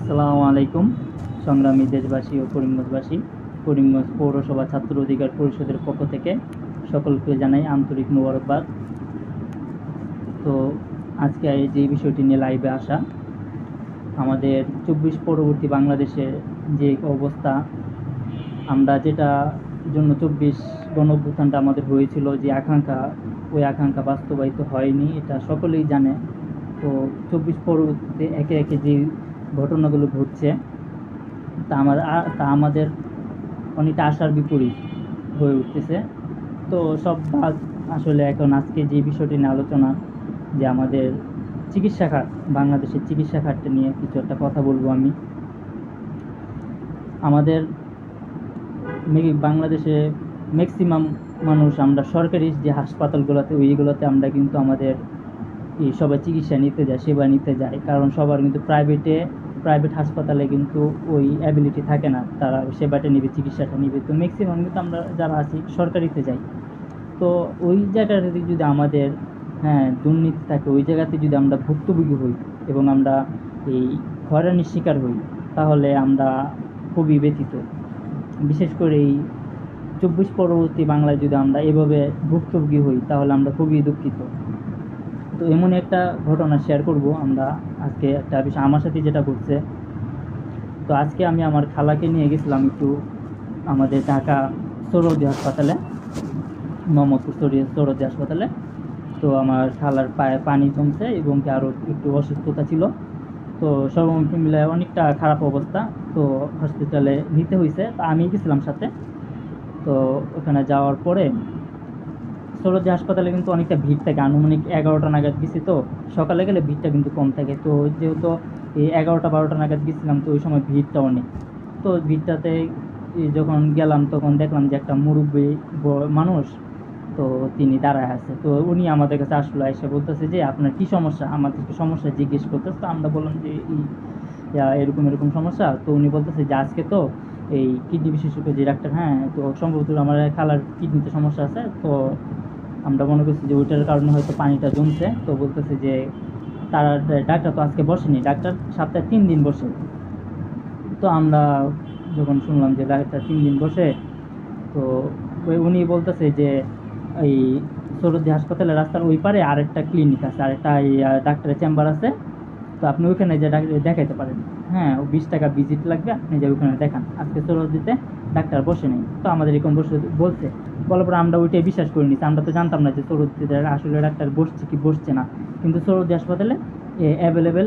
আসসালামু আলাইকুম সংগ্রামী দেশবাসী ও করিমগঞ্জবাসী। করিমগঞ্জ পৌরসভা ছাত্র অধিকার পরিষদের পক্ষ থেকে সকলকে জানাই আন্তরিক মোবারকবাদ। তো আজকে যে বিষয়টি নিয়ে লাইভে আসা, আমাদের 24 পরবর্তী বাংলাদেশের যে অবস্থা, আমরা যেটা জন্য 24 গণঅভ্যুত্থানটা আমাদের হয়েছিল, যে আকাঙ্ক্ষা, ওই আকাঙ্ক্ষা বাস্তবায়িত হয়নি, এটা সকলেই জানে। তো 24 পরবর্তীতে একে একে যে ঘটনাগুলো ঘটছে, তা আমাদের অনেকটা আশার বিপরীত হয়ে উঠতেছে। তো সব বাদ আসলে এখন আজকে যে বিষয়টি নিয়ে আলোচনা, যে আমাদের চিকিৎসা খাত, বাংলাদেশের চিকিৎসা খাতটা নিয়ে কিছু একটা কথা বলবো আমি। আমাদের বাংলাদেশে ম্যাক্সিমাম মানুষ আমরা সরকারি যে হাসপাতালগুলোতে, ওইগুলোতে আমরা কিন্তু আমাদের এই সবাই চিকিৎসা নিতে যায়, সেবা নিতে যায়, কারণ সবার কিন্তু প্রাইভেট হাসপাতালে কিন্তু ওই অ্যাবিলিটি থাকে না, তারা সেবাটা নিবে, চিকিৎসাটা নিবে। তো ম্যাক্সিমাম কিন্তু আমরা যারা আছি সরকারিতে যাই। তো ওই জায়গাটাতে যদি আমাদের দুর্নীতি থাকে, ওই জায়গাতে যদি আমরা ভুক্তভোগী হই এবং আমরা এই হয়রানির শিকার হই, তাহলে আমরা খুবই ব্যথিত। বিশেষ করে এই 24 পরবর্তী বাংলায় যদি আমরা এভাবে ভুক্তভোগী হই, তাহলে আমরা খুবই দুঃখিত। তো এমন একটা ঘটনা শেয়ার করব আমরা আজকে, একটা বিষয় আমার সাথে যেটা ঘটছে। তো আজকে আমি আমার খালাকে নিয়ে গেছিলাম একটু আমাদের ঢাকা সরোজি হাসপাতালে, মোহাম্মদপুর সরোজি হাসপাতালে। তো আমার খালার পায়ে পানি জমছে এবং কি আরও একটু অসুস্থতা ছিল। তো সব মিলে অনেকটা খারাপ অবস্থা। তো হসপিটালে নিতে হয়েছে, তো আমি গেছিলাম সাথে। তো ওখানে যাওয়ার পরে সরোজি হাসপাতালে কিন্তু অনেকটা ভিড় থাকে, আনুমানিক 11টা নাগাদ গেছি। তো সকালে গেলে ভিড়টা কিন্তু কম থাকে। তো যেহেতু এই 11টা-12টা নাগাদ গেছিলাম, তো ওই সময় ভিড়টা অনেক। তো ভিড়টাতে যখন গেলাম, তখন দেখলাম যে একটা মুরব্বী মানুষ, তো তিনি দাঁড়ায় আছে। তো উনি আমাদের কাছে আসলে এসে বলতেছে যে আপনার কি সমস্যা, আমাদের সমস্যা জিজ্ঞেস করতেছে। তো আমরা বললাম যে এরকম এরকম সমস্যা। তো উনি বলতেছে যে আজকে তো এই কিডনি বিশেষজ্ঞ যে ডাক্তার, তো সম্ভবত আমার খালার কিডনিতে সমস্যা আছে। তো আমরা মনে করছি যে ওইটার কারণে হয়তো পানিটা জমছে। তো বলতেছে যে তার ডাক্তার তো আজকে বসেনি, ডাক্তার সপ্তাহে 3 দিন বসে। তো আমরা যখন শুনলাম যে ডাক্তার 3 দিন বসে, তো উনি বলতেছে যে এই সরোজি হাসপাতালের রাস্তার ওই পারে আরেকটা ক্লিনিক আছে, আরেকটা ডাক্তারের চেম্বার আছে। তো আপনি ওইখানে যে দেখাইতে পারেন। ও 20 টাকা ভিজিট লাগবে, আপনি যে ওইখানে দেখান, আজকে সরোজিতে ডাক্তার বসে নেই। তো আমাদের এরকম বসে বলছে, বলার পরে আমরা ওইটাই বিশ্বাস করে নিচ্ছি। আমরা তো জানতাম না যে সরোজিতে আসলে ডাক্তার বসছে কি বসছে না। কিন্তু সরোজি হাসপাতালে অ্যাভেলেবেল